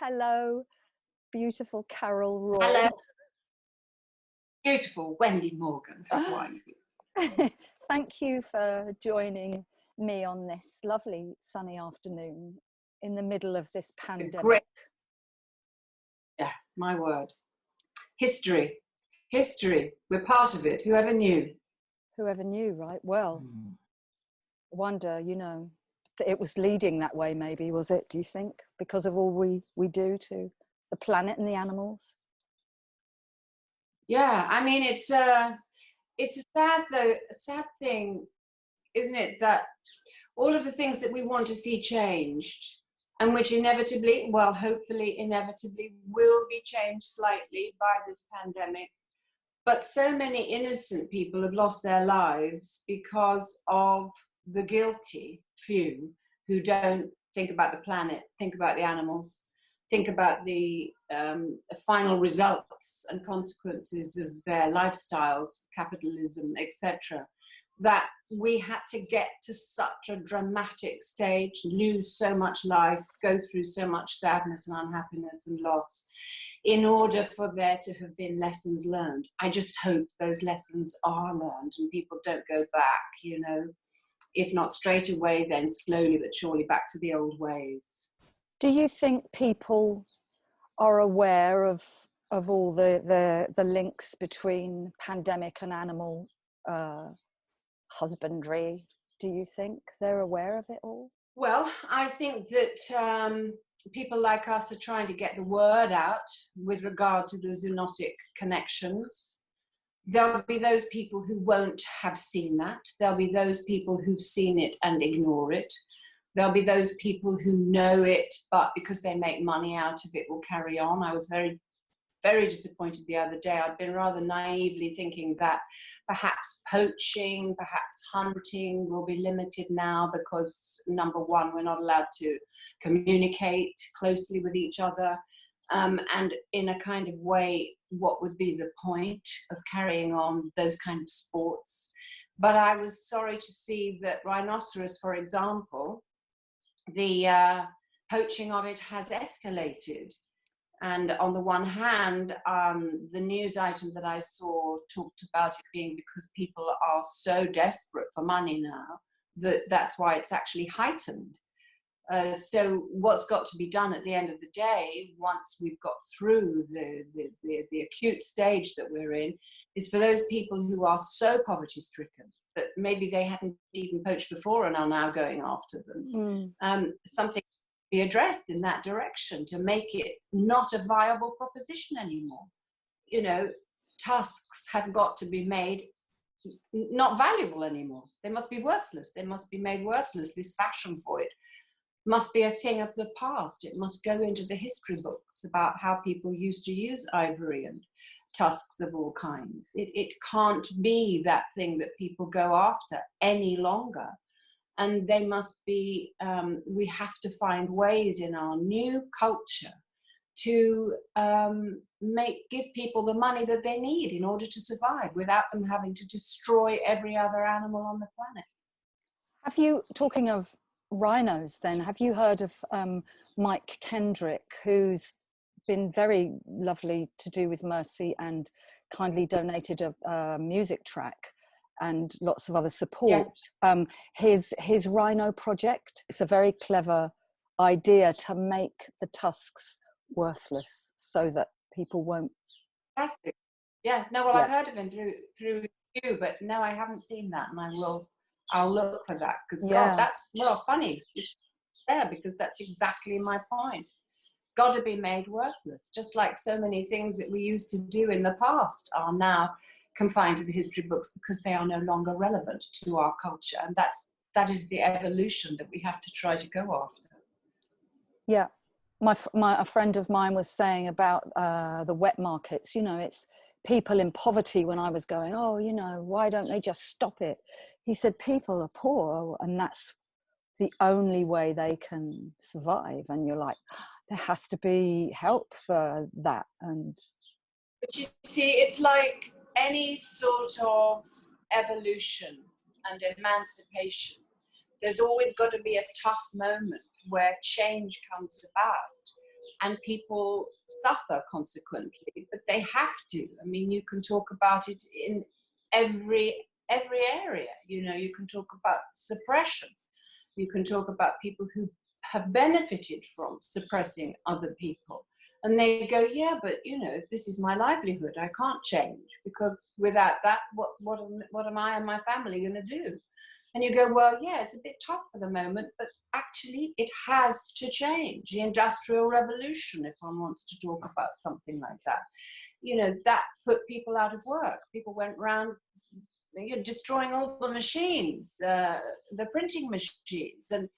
Hello, beautiful Carol Hello, Royle. beautiful Wendy Morgan. How are you? Thank you for joining me on this lovely sunny afternoon in the middle of this pandemic. Great. Yeah, my word. History. We're part of it. Whoever knew? Whoever knew, right? Well, wonder, it was leading that way maybe, was it, do you think? Because of all we do to the planet and the animals? Yeah, I mean, it's a sad thing, isn't it, that all of the things that we want to see changed and which inevitably, well, hopefully inevitably will be changed slightly by this pandemic. But so many innocent people have lost their lives because of the guilty few who don't think about the planet, think about the animals, think about the final results and consequences of their lifestyles, capitalism, etc. That we had to get to such a dramatic stage, lose so much life, go through so much sadness and unhappiness and loss, in order for there to have been lessons learned. I just hope those lessons are learned and people don't go back, if not straight away, then slowly but surely back to the old ways. Do you think people are aware of all the links between pandemic and animal husbandry? Do you think they're aware of it all? Well, I think that people like us are trying to get the word out with regard to the zoonotic connections. There'll be those people who won't have seen that. There'll be those people who've seen it and ignore it. There'll be those people who know it, but because they make money out of it will carry on. I was very, very disappointed the other day. I'd been rather naively thinking that perhaps poaching, perhaps hunting will be limited now because, number one, we're not allowed to communicate closely with each other. And in a kind of way, what would be the point of carrying on those kind of sports? But I was sorry to see that rhinoceros, for example, the poaching of it has escalated. And on the one hand, the news item that I saw talked about it being because people are so desperate for money now that's why it's actually heightened. So what's got to be done at the end of the day, once we've got through the acute stage that we're in, is for those people who are so poverty-stricken that maybe they hadn't even poached before and are now going after them, something be addressed in that direction to make it not a viable proposition anymore. Tusks have got to be made not valuable anymore. They must be worthless. They must be made worthless. This fashion for it must be a thing of the past. It must go into the history books about how people used to use ivory and tusks of all kinds. It can't be that thing that people go after any longer. And they must be, we have to find ways in our new culture to give people the money that they need in order to survive without them having to destroy every other animal on the planet. Have you, talking of rhinos then, have you heard of Mike Kendrick, who's been very lovely to do with Mercy and kindly donated a music track and lots of other support? Yeah. His Rhino project, it's a very clever idea to make the tusks worthless so that people won't. Fantastic. Yeah, no, well, yeah. I've heard of him through you, but no, I haven't seen that, and I'll look for that, because God, that's, well, funny. It's there because that's exactly my point. Got to be made worthless, just like so many things that we used to do in the past are now confined to the history books because they are no longer relevant to our culture, and that is the evolution that we have to try to go after. Yeah, a friend of mine was saying about the wet markets. It's people in poverty. When I was going, why don't they just stop it? He said people are poor, and that's the only way they can survive. And you're like, there has to be help for that. But you see, it's like any sort of evolution and emancipation. There's always got to be a tough moment where change comes about. and people suffer consequently, but they have to. I mean, you can talk about it in every area. You know, you can talk about suppression. You can talk about people who have benefited from suppressing other people. And they go, yeah, but you know, this is my livelihood. I can't change, because without that, what am I and my family going to do? And you go, well, yeah, it's a bit tough for the moment, but actually it has to change. The Industrial Revolution, if one wants to talk about something like that, you know, that put people out of work. People went around, you know, destroying all the machines, the printing machines, and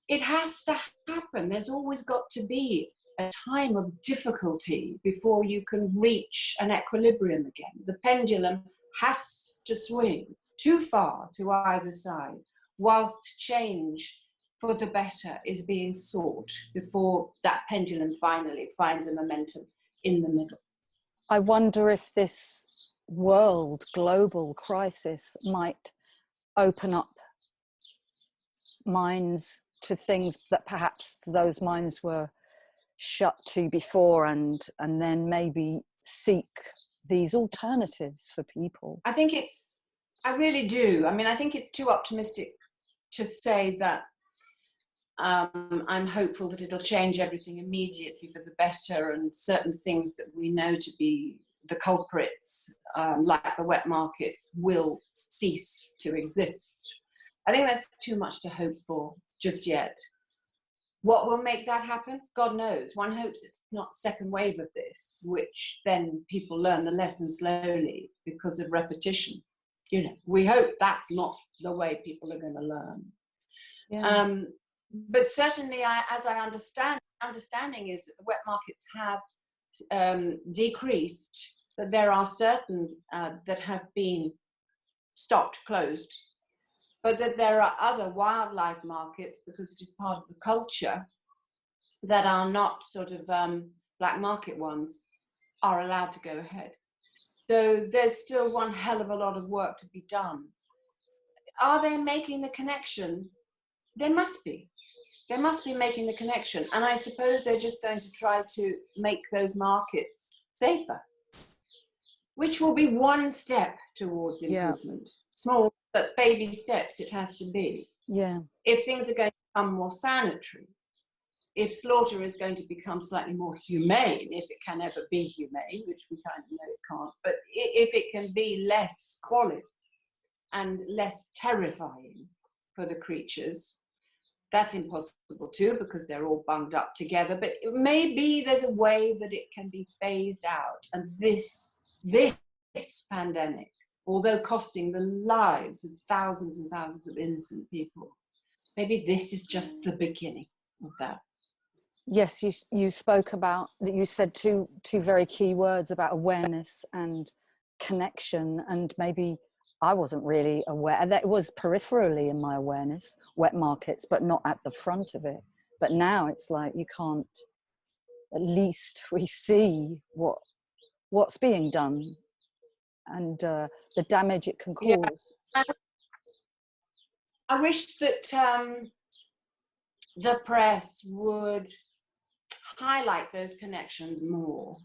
it has to happen. There's always got to be a time of difficulty before you can reach an equilibrium again. The pendulum has to swing too far to either side, whilst change for the better is being sought before that pendulum finally finds a momentum in the middle. I wonder if this world global crisis might open up minds to things that perhaps those minds were shut to before, and then maybe seek these alternatives for people. I really do. I mean, I think it's too optimistic to say that I'm hopeful that it'll change everything immediately for the better, and certain things that we know to be the culprits, like the wet markets, will cease to exist. I think that's too much to hope for just yet. What will make that happen? God knows. One hopes it's not second wave of this, which then people learn the lesson slowly because of repetition. You know, we hope that's not the way people are going to learn. Yeah. But certainly, as I understanding is that the wet markets have decreased, that there are certain that have been stopped, closed, but that there are other wildlife markets, because it is part of the culture, that are not sort of black market ones, are allowed to go ahead. So there's still one hell of a lot of work to be done. Are they making the connection? They must be. They must be making the connection. And I suppose they're just going to try to make those markets safer, which will be one step towards improvement. Yeah. Small, but baby steps it has to be. Yeah. If things are going to become more sanitary, if slaughter is going to become slightly more humane, if it can ever be humane, which we kind of know it can't, but if it can be less squalid and less terrifying for the creatures, that's impossible too, because they're all bunged up together. But maybe there's a way that it can be phased out. And this pandemic, although costing the lives of thousands and thousands of innocent people, maybe this is just the beginning of that. Yes, you spoke about that. You said two very key words about awareness and connection, and maybe I wasn't really aware. That was peripherally in my awareness, wet markets, but not at the front of it. But now it's like you can't. At least we see what's being done and the damage it can cause. Yeah. I wish that the press would highlight those connections more.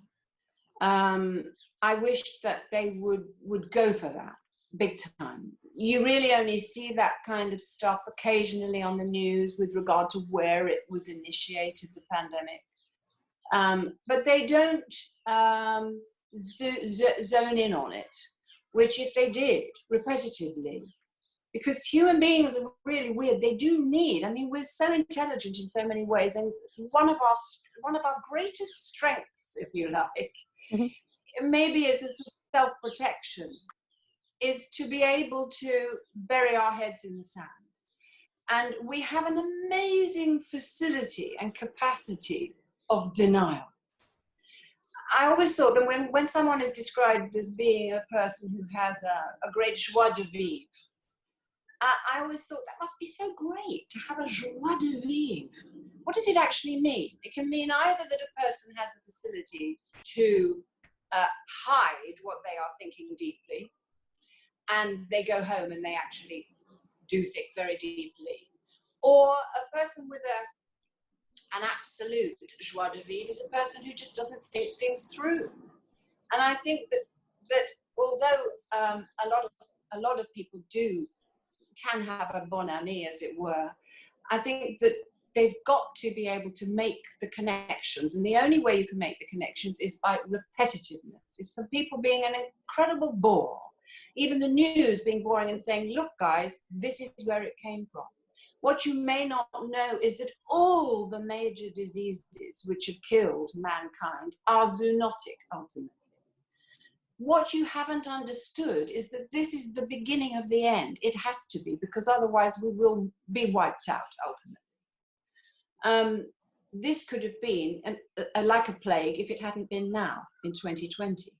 I wish that they would go for that big time. You really only see that kind of stuff occasionally on the news with regard to where it was initiated, the pandemic. But they don't zone in on it, which if they did repetitively, because human beings are really weird. They do need, I mean, we're so intelligent in so many ways, and one of our greatest strengths, if you like, mm-hmm. maybe it's a self-protection, is to be able to bury our heads in the sand. And we have an amazing facility and capacity of denial. I always thought that when someone is described as being a person who has a great joie de vivre, I always thought that must be so great to have a joie de vivre. What does it actually mean? It can mean either that a person has the facility to hide what they are thinking deeply, and they go home and they actually do think very deeply, or a person with an absolute joie de vivre is a person who just doesn't think things through. And I think that although a lot of people can have a bon ami, as it were, I think that they've got to be able to make the connections. And the only way you can make the connections is by repetitiveness, is for people being an incredible bore. Even the news being boring and saying, look, guys, this is where it came from. What you may not know is that all the major diseases which have killed mankind are zoonotic, ultimately. What you haven't understood is that this is the beginning of the end. It has to be, because otherwise we will be wiped out, ultimately. This could have been like a plague if it hadn't been now, in 2020.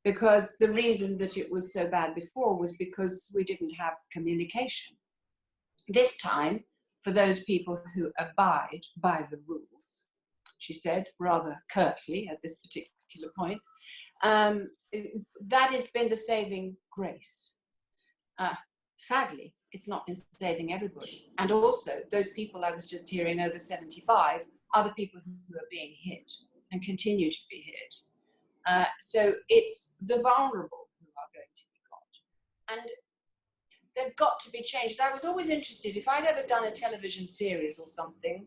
Because the reason that it was so bad before was because we didn't have communication. This time, for those people who abide by the rules, she said, rather curtly at this particular point, that has been the saving grace. Sadly, it's not been saving everybody. And also, those people I was just hearing over 75 are the people who are being hit and continue to be hit. So it's the vulnerable who are going to be got. And they've got to be changed. I was always interested, if I'd ever done a television series or something,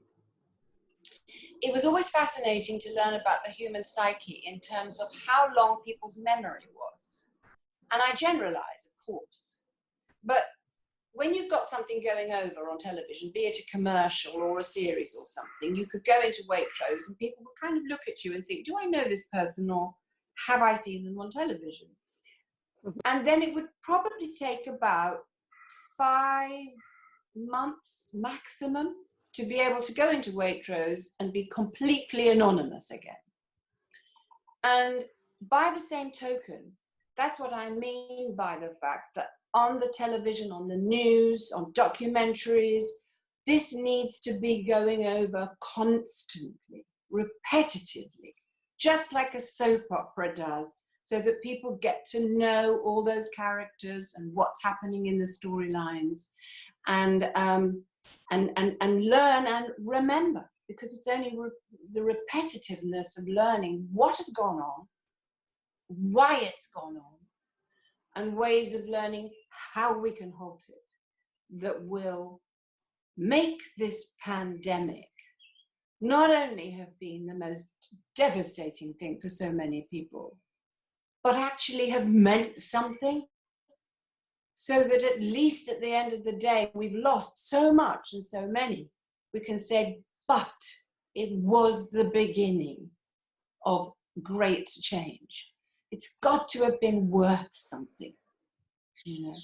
it was always fascinating to learn about the human psyche in terms of how long people's memory was. And I generalize, of course. But when you've got something going over on television, be it a commercial or a series or something, you could go into Waitrose and people would kind of look at you and think, do I know this person, or have I seen them on television? And then it would probably take about 5 months maximum to be able to go into Waitrose and be completely anonymous again. And by the same token, that's what I mean by the fact that on the television, on the news, on documentaries, this needs to be going over constantly, repetitively, just like a soap opera does, so that people get to know all those characters and what's happening in the storylines, and learn and remember, because it's only the repetitiveness of learning what has gone on, why it's gone on, and ways of learning how we can halt it, that will make this pandemic not only have been the most devastating thing for so many people, but actually have meant something, so that at least at the end of the day, we've lost so much and so many, we can say, but it was the beginning of great change. It's got to have been worth something, you know.